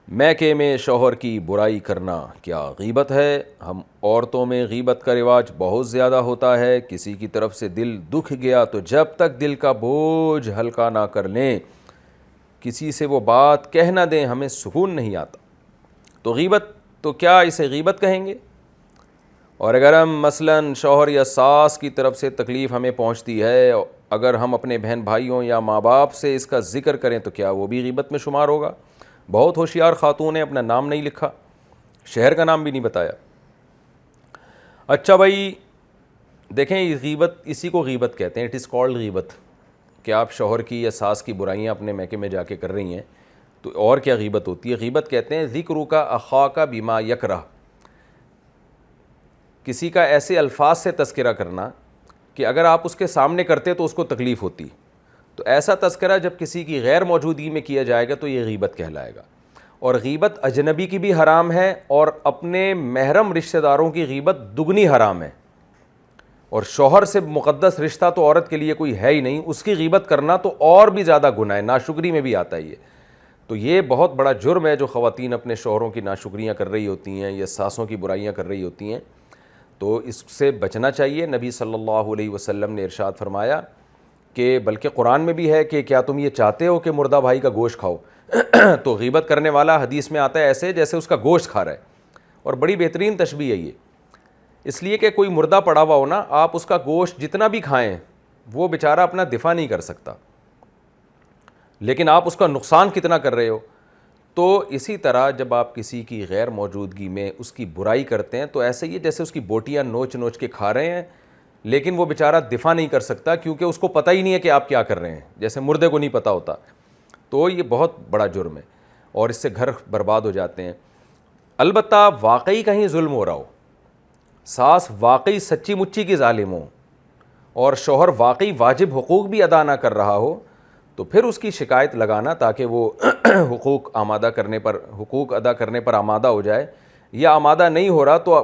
میکے میں شوہر کی برائی کرنا کیا غیبت ہے؟ ہم عورتوں میں غیبت کا رواج بہت زیادہ ہوتا ہے. کسی کی طرف سے دل دکھ گیا تو جب تک دل کا بوجھ ہلکا نہ کر لیں, کسی سے وہ بات کہہ نہ دیں, ہمیں سکون نہیں آتا. تو غیبت, تو کیا اسے غیبت کہیں گے؟ اور اگر ہم مثلاً شوہر یا ساس کی طرف سے تکلیف ہمیں پہنچتی ہے, اگر ہم اپنے بہن بھائیوں یا ماں باپ سے اس کا ذکر کریں تو کیا وہ بھی غیبت میں شمار ہوگا؟ بہت ہوشیار خاتون نے اپنا نام نہیں لکھا, شہر کا نام بھی نہیں بتایا. اچھا بھائی دیکھیں, غیبت اسی کو غیبت کہتے ہیں. اٹ از کالڈ غیبت, کہ آپ شوہر کی یا ساس کی برائیاں اپنے میکے میں جا کے کر رہی ہیں. تو اور کیا غیبت ہوتی ہے؟ غیبت کہتے ہیں ذکر کا اخاک بما یکرہ, کسی کا ایسے الفاظ سے تذکرہ کرنا کہ اگر آپ اس کے سامنے کرتے تو اس کو تکلیف ہوتی. تو ایسا تذکرہ جب کسی کی غیر موجودگی میں کیا جائے گا تو یہ غیبت کہلائے گا. اور غیبت اجنبی کی بھی حرام ہے, اور اپنے محرم رشتہ داروں کی غیبت دگنی حرام ہے. اور شوہر سے مقدس رشتہ تو عورت کے لیے کوئی ہے ہی نہیں, اس کی غیبت کرنا تو اور بھی زیادہ گناہ ہے, ناشکری میں بھی آتا ہے یہ. تو یہ بہت بڑا جرم ہے جو خواتین اپنے شوہروں کی ناشکریاں کر رہی ہوتی ہیں یا ساسوں کی برائیاں کر رہی ہوتی ہیں. تو اس سے بچنا چاہیے. نبی صلی اللہ علیہ وسلم نے ارشاد فرمایا کہ بلکہ قرآن میں بھی ہے کہ کیا تم یہ چاہتے ہو کہ مردہ بھائی کا گوشت کھاؤ؟ تو غیبت کرنے والا حدیث میں آتا ہے ایسے جیسے اس کا گوشت کھا رہا ہے. اور بڑی بہترین تشبیہ ہے یہ, اس لیے کہ کوئی مردہ پڑا ہوا ہو نا, آپ اس کا گوشت جتنا بھی کھائیں وہ بیچارہ اپنا دفاع نہیں کر سکتا, لیکن آپ اس کا نقصان کتنا کر رہے ہو. تو اسی طرح جب آپ کسی کی غیر موجودگی میں اس کی برائی کرتے ہیں تو ایسے ہی جیسے اس کی بوٹیاں نوچ نوچ کے کھا رہے ہیں, لیکن وہ بیچارہ دفاع نہیں کر سکتا کیونکہ اس کو پتہ ہی نہیں ہے کہ آپ کیا کر رہے ہیں, جیسے مردے کو نہیں پتہ ہوتا. تو یہ بہت بڑا جرم ہے اور اس سے گھر برباد ہو جاتے ہیں. البتہ واقعی کہیں ظلم ہو رہا ہو, ساس واقعی سچی مچی کی ظالم ہو, اور شوہر واقعی واجب حقوق بھی ادا نہ کر رہا ہو, تو پھر اس کی شکایت لگانا تاکہ وہ حقوق ادا کرنے پر آمادہ ہو جائے. یا آمادہ نہیں ہو رہا تو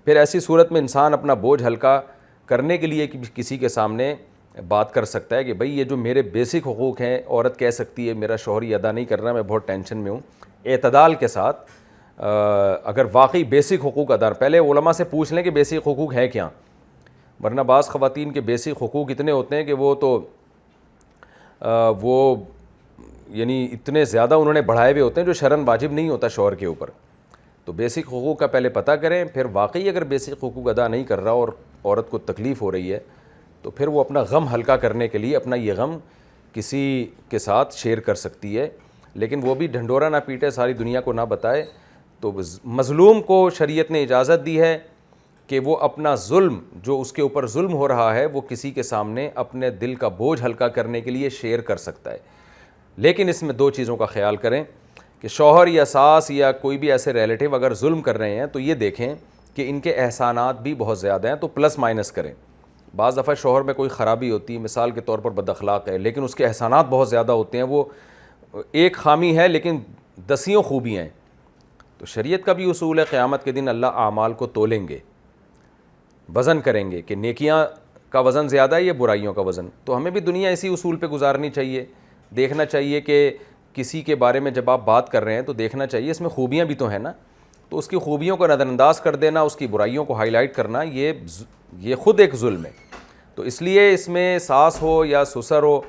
پھر ایسی صورت میں انسان اپنا بوجھ ہلکا کرنے کے لیے کسی کے سامنے بات کر سکتا ہے کہ بھئی یہ جو میرے بیسک حقوق ہیں, عورت کہہ سکتی ہے میرا شوہر یہ ادا نہیں کر رہا, میں بہت ٹینشن میں ہوں. اعتدال کے ساتھ اگر واقعی بیسک حقوق ادا, پہلے علماء سے پوچھ لیں کہ بیسک حقوق ہیں کیا, ورنہ بعض خواتین کے بیسک حقوق اتنے ہوتے ہیں کہ وہ یعنی اتنے زیادہ انہوں نے بڑھائے ہوئے ہوتے ہیں جو شرعاً واجب نہیں ہوتا شوہر کے اوپر. تو بیسک حقوق کا پہلے پتہ کریں, پھر واقعی اگر بیسک حقوق ادا نہیں کر رہا اور عورت کو تکلیف ہو رہی ہے تو پھر وہ اپنا غم ہلکا کرنے کے لیے اپنا یہ غم کسی کے ساتھ شیئر کر سکتی ہے, لیکن وہ بھی ڈھنڈورا نہ پیٹے, ساری دنیا کو نہ بتائے. تو مظلوم کو شریعت نے اجازت دی ہے کہ وہ اپنا ظلم, جو اس کے اوپر ظلم ہو رہا ہے, وہ کسی کے سامنے اپنے دل کا بوجھ ہلکا کرنے کے لیے شیئر کر سکتا ہے. لیکن اس میں دو چیزوں کا خیال کریں کہ شوہر یا ساس یا کوئی بھی ایسے ریلیٹیو اگر ظلم کر رہے ہیں تو یہ دیکھیں کہ ان کے احسانات بھی بہت زیادہ ہیں, تو پلس مائنس کریں. بعض دفعہ شوہر میں کوئی خرابی ہوتی ہے, مثال کے طور پر بد اخلاق ہے, لیکن اس کے احسانات بہت زیادہ ہوتے ہیں, وہ ایک خامی ہے لیکن دسیوں خوبیاں ہیں. تو شریعت کا بھی اصول ہے, قیامت کے دن اللہ اعمال کو تولیں گے, وزن کریں گے کہ نیکیاں کا وزن زیادہ ہے یا برائیوں کا وزن. تو ہمیں بھی دنیا اسی اصول پہ گزارنی چاہیے. دیکھنا چاہیے کہ کسی کے بارے میں جب آپ بات کر رہے ہیں تو دیکھنا چاہیے اس میں خوبیاں بھی تو ہیں نا, تو اس کی خوبیوں کو نظر انداز کر دینا, اس کی برائیوں کو ہائی لائٹ کرنا, یہ خود ایک ظلم ہے. تو اس لیے اس میں ساس ہو یا سسر ہو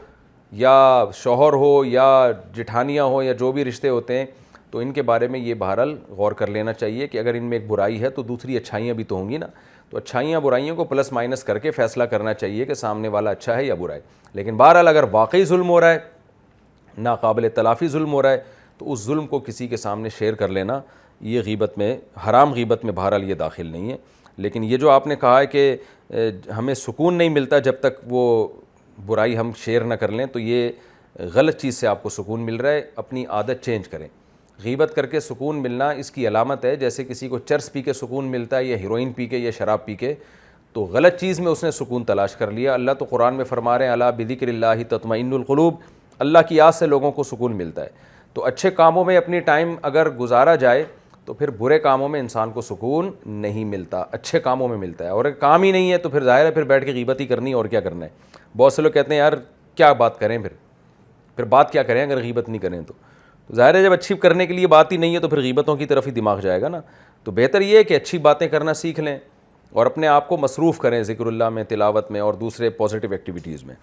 یا شوہر ہو یا جٹھانیاں ہو یا جو بھی رشتے ہوتے ہیں, تو ان کے بارے میں یہ بہرحال غور کر لینا چاہیے کہ اگر ان میں ایک برائی ہے تو دوسری اچھائیاں بھی تو ہوں گی نا. تو اچھائیاں برائیوں کو پلس مائنس کر کے فیصلہ کرنا چاہیے کہ سامنے والا اچھا ہے یا برا ہے. لیکن بہرحال اگر واقعی ظلم ہو رہا ہے, ناقابل تلافی ظلم ہو رہا ہے, تو اس ظلم کو کسی کے سامنے شیئر کر لینا یہ غیبت میں, حرام غیبت میں بہرحال یہ داخل نہیں ہے. لیکن یہ جو آپ نے کہا ہے کہ ہمیں سکون نہیں ملتا جب تک وہ برائی ہم شیئر نہ کر لیں, تو یہ غلط چیز سے آپ کو سکون مل رہا ہے. اپنی عادت چینج کریں. غیبت کر کے سکون ملنا اس کی علامت ہے جیسے کسی کو چرس پی کے سکون ملتا ہے یا ہیروئن پی کے یا شراب پی کے, تو غلط چیز میں اس نے سکون تلاش کر لیا. اللہ تو قرآن میں فرما رہے ہیں الا بذکر اللہ تطمئن القلوب, اللہ کی یاد سے لوگوں کو سکون ملتا ہے. تو اچھے کاموں میں اپنی ٹائم اگر گزارا جائے تو پھر برے کاموں میں انسان کو سکون نہیں ملتا, اچھے کاموں میں ملتا ہے. اور اگر کام ہی نہیں ہے تو پھر ظاہر ہے پھر بیٹھ کے غیبت ہی کرنی, اور کیا کرنا ہے. بہت سے لوگ کہتے ہیں یار کیا بات کریں, پھر بات کیا کریں اگر غیبت نہیں کریں تو ظاہر ہے جب اچھی کرنے کے لیے بات ہی نہیں ہے تو پھر غیبتوں کی طرف ہی دماغ جائے گا نا. تو بہتر یہ ہے کہ اچھی باتیں کرنا سیکھ لیں اور اپنے آپ کو مصروف کریں ذکر اللہ میں, تلاوت میں اور دوسرے پازیٹیو ایکٹیویٹیز میں.